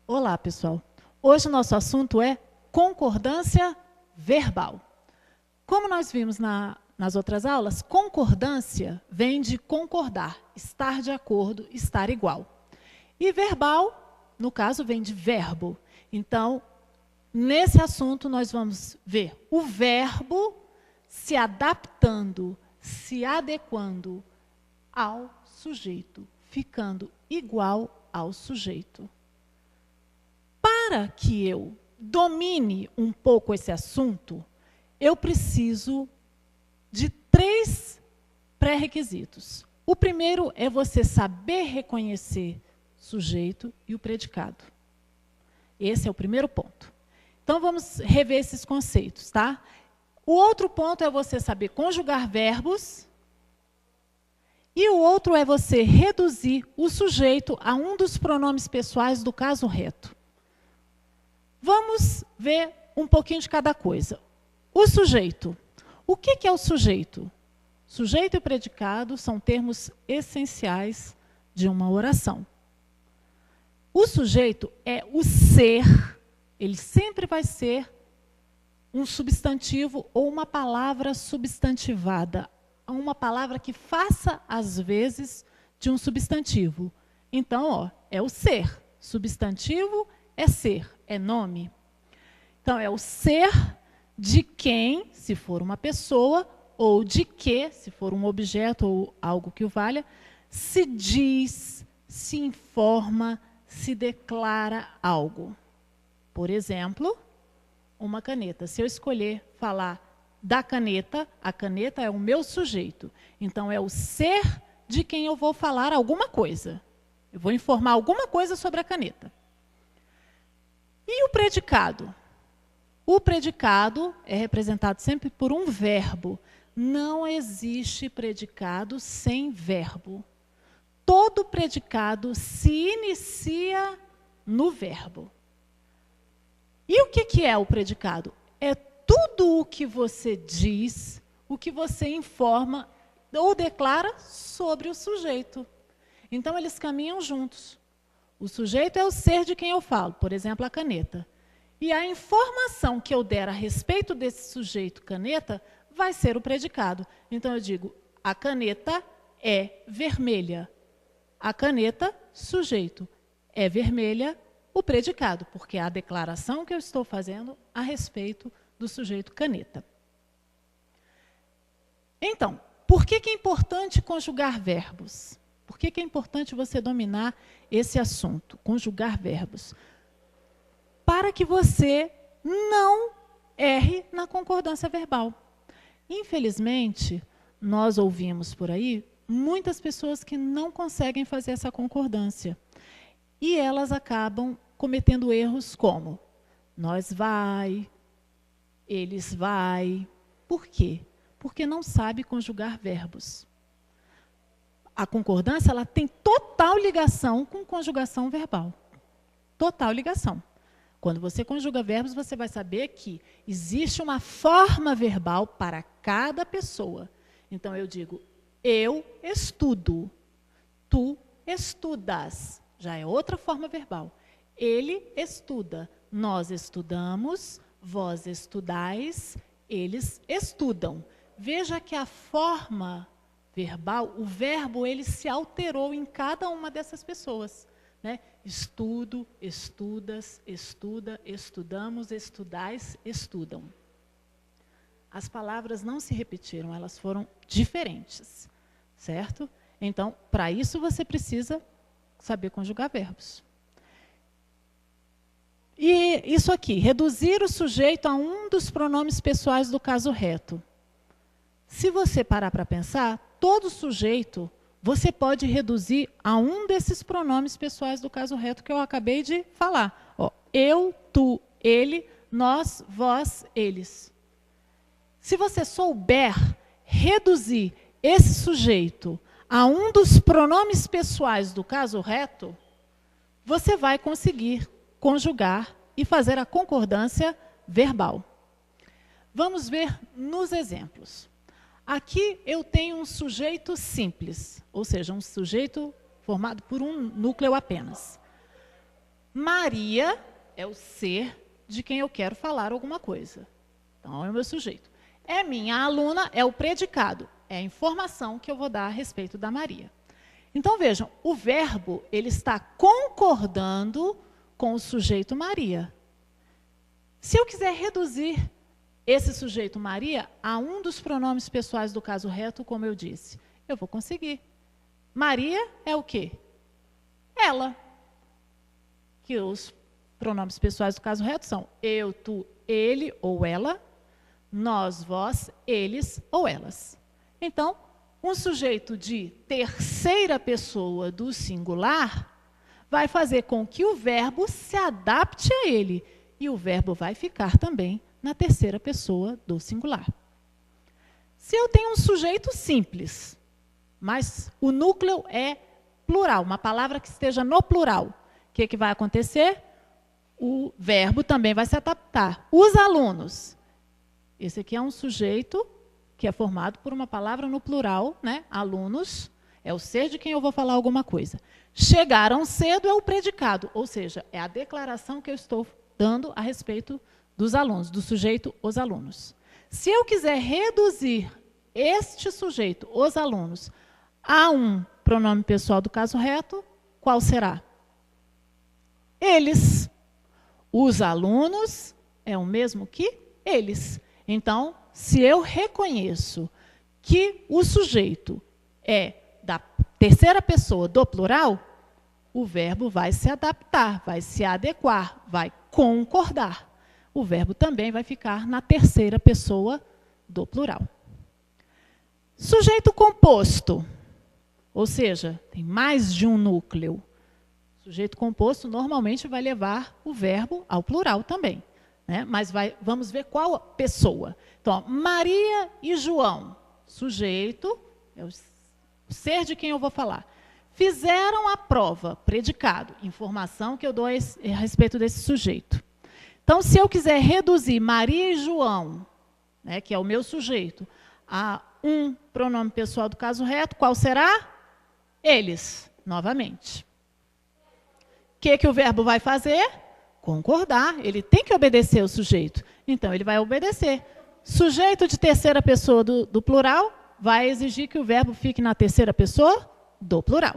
Olá, pessoal. Hoje o nosso assunto é concordância verbal. Como nós vimos nas outras aulas, concordância vem de concordar, estar de acordo, estar igual. E verbal, no caso, vem de verbo. Então, nesse assunto, nós vamos ver o verbo se adaptando, se adequando ao sujeito, ficando igual ao sujeito. Para que eu domine um pouco esse assunto, eu preciso de 3 pré-requisitos. O primeiro é você saber reconhecer o sujeito e o predicado. Esse é o primeiro ponto. Então, vamos rever esses conceitos, tá? O outro ponto é você saber conjugar verbos. E o outro é você reduzir o sujeito a um dos pronomes pessoais do caso reto. Vamos ver um pouquinho de cada coisa. O sujeito. O que é o sujeito? Sujeito e predicado são termos essenciais de uma oração. O sujeito é o ser, ele sempre vai ser um substantivo ou uma palavra substantivada, uma palavra que faça, às vezes, de um substantivo. Então, é o ser. Substantivo é ser, é nome. Então, é o ser de quem, se for uma pessoa, ou de que, se for um objeto ou algo que o valha, se diz, se informa, se declara algo. Por exemplo, uma caneta. Se eu escolher falar da caneta, a caneta é o meu sujeito. Então, é o ser de quem eu vou falar alguma coisa. Eu vou informar alguma coisa sobre a caneta. E o predicado? O predicado é representado sempre por um verbo. Não existe predicado sem verbo. Todo predicado se inicia no verbo. E o que é o predicado? É tudo o que você diz, o que você informa ou declara sobre o sujeito. Então, eles caminham juntos. O sujeito é o ser de quem eu falo, por exemplo, a caneta. E a informação que eu der a respeito desse sujeito caneta vai ser o predicado. Então, eu digo, a caneta é vermelha. A caneta, sujeito, é vermelha, o predicado, porque é a declaração que eu estou fazendo a respeito do sujeito caneta. Então, por que é importante conjugar verbos? Por que é importante você dominar esse assunto, conjugar verbos? Para que você não erre na concordância verbal. Infelizmente, nós ouvimos por aí muitas pessoas que não conseguem fazer essa concordância. E elas acabam cometendo erros como nós vai, eles vai. Por quê? Porque não sabe conjugar verbos. A concordância ela tem total ligação com conjugação verbal. Total ligação. Quando você conjuga verbos, você vai saber que existe uma forma verbal para cada pessoa. Então, eu digo, eu estudo, tu estudas. Já é outra forma verbal. Ele estuda, nós estudamos, vós estudais, eles estudam. Veja que a forma verbal, o verbo, ele se alterou em cada uma dessas pessoas. Né? Estudo, estudas, estuda, estudamos, estudais, estudam. As palavras não se repetiram, elas foram diferentes, certo? Então, para isso você precisa saber conjugar verbos. E isso aqui, reduzir o sujeito a um dos pronomes pessoais do caso reto. Se você parar para pensar, todo sujeito você pode reduzir a um desses pronomes pessoais do caso reto que eu acabei de falar. Eu, tu, ele, nós, vós, eles. Se você souber reduzir esse sujeito a um dos pronomes pessoais do caso reto, você vai conseguir conjugar e fazer a concordância verbal. Vamos ver nos exemplos. Aqui eu tenho um sujeito simples, ou seja, um sujeito formado por um núcleo apenas. Maria é o ser de quem eu quero falar alguma coisa. Então, é o meu sujeito. É minha aluna, é o predicado, é a informação que eu vou dar a respeito da Maria. Então, vejam, o verbo ele está concordando com o sujeito Maria. Se eu quiser reduzir esse sujeito Maria a um dos pronomes pessoais do caso reto, como eu disse, eu vou conseguir. Maria é o quê? Ela. Que os pronomes pessoais do caso reto são eu, tu, ele ou ela, nós, vós, eles ou elas. Então, um sujeito de terceira pessoa do singular vai fazer com que o verbo se adapte a ele. E o verbo vai ficar também na terceira pessoa do singular. Se eu tenho um sujeito simples, mas o núcleo é plural, uma palavra que esteja no plural, o que vai acontecer? O verbo também vai se adaptar. Os alunos. Esse aqui é um sujeito que é formado por uma palavra no plural, né? Alunos, é o ser de quem eu vou falar alguma coisa. Chegaram cedo é o predicado, ou seja, é a declaração que eu estou dando a respeito dos alunos, do sujeito, os alunos. Se eu quiser reduzir este sujeito, os alunos, a um pronome pessoal do caso reto, qual será? Eles. Os alunos é o mesmo que eles. Então, se eu reconheço que o sujeito é da terceira pessoa do plural, o verbo vai se adaptar, vai se adequar, vai concordar. O verbo também vai ficar na terceira pessoa do plural. Sujeito composto, ou seja, tem mais de um núcleo. Sujeito composto normalmente vai levar o verbo ao plural também, né? Mas vamos ver qual pessoa. Então, Maria e João, sujeito, é o ser de quem eu vou falar. Fizeram a prova, predicado, informação que eu dou a respeito desse sujeito. Então, se eu quiser reduzir Maria e João, né, que é o meu sujeito, a um pronome pessoal do caso reto, qual será? Eles, novamente. O que o verbo vai fazer? Concordar. Ele tem que obedecer o sujeito. Então, ele vai obedecer. Sujeito de terceira pessoa do plural vai exigir que o verbo fique na terceira pessoa do plural.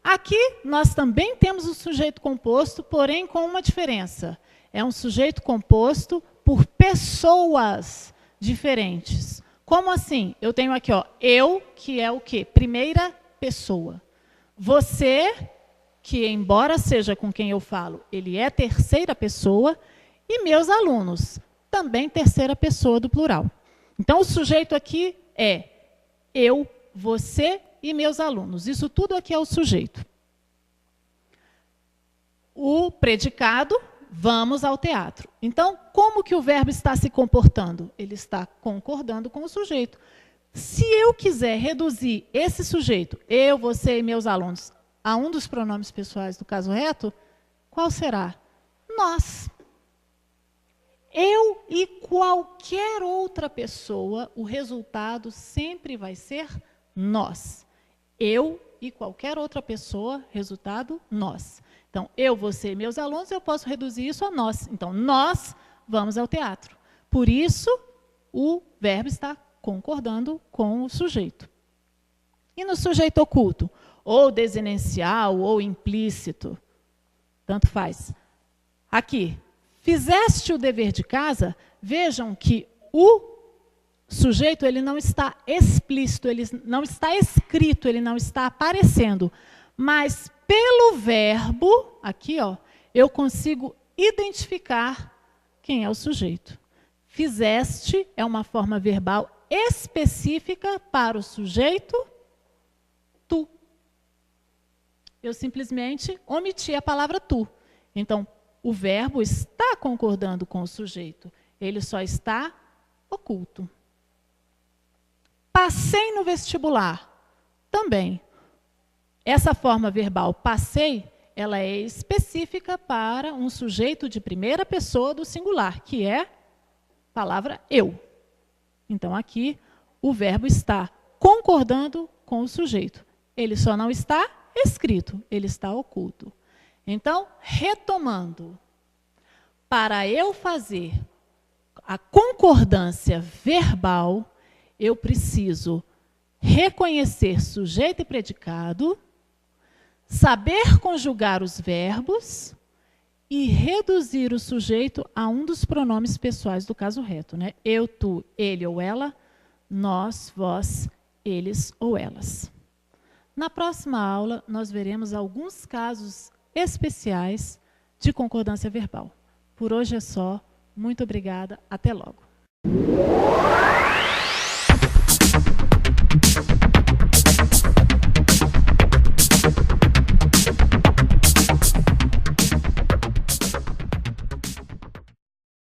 Aqui, nós também temos um sujeito composto, porém com uma diferença. É um sujeito composto por pessoas diferentes. Como assim? Eu tenho aqui, ó, eu, que é o quê? Primeira pessoa. Você, que embora seja com quem eu falo, ele é terceira pessoa. E meus alunos, também terceira pessoa do plural. Então, o sujeito aqui é eu, você e meus alunos. Isso tudo aqui é o sujeito. O predicado, vamos ao teatro. Então, como que o verbo está se comportando? Ele está concordando com o sujeito. Se eu quiser reduzir esse sujeito, eu, você e meus alunos, a um dos pronomes pessoais do caso reto, qual será? Nós. Eu e qualquer outra pessoa, o resultado sempre vai ser nós. Eu e qualquer outra pessoa, resultado, nós. Então, eu, você e meus alunos, eu posso reduzir isso a nós. Então, nós vamos ao teatro. Por isso, o verbo está concordando com o sujeito. E no sujeito oculto? Ou desinicial, ou implícito. Tanto faz. Aqui, fizeste o dever de casa, vejam que o sujeito ele não está explícito, ele não está escrito, ele não está aparecendo. Mas pelo verbo, aqui, ó, eu consigo identificar quem é o sujeito. Fizeste é uma forma verbal específica para o sujeito tu. Eu simplesmente omiti a palavra tu. Então, o verbo está concordando com o sujeito. Ele só está oculto. Passei no vestibular. Também. Essa forma verbal passei, ela é específica para um sujeito de primeira pessoa do singular, que é palavra eu. Então, aqui, o verbo está concordando com o sujeito. Ele só não está escrito, ele está oculto. Então, retomando, para eu fazer a concordância verbal, eu preciso reconhecer sujeito e predicado, saber conjugar os verbos e reduzir o sujeito a um dos pronomes pessoais do caso reto, né? Eu, tu, ele ou ela, nós, vós, eles ou elas. Na próxima aula, nós veremos alguns casos especiais de concordância verbal. Por hoje é só. Muito obrigada. Até logo.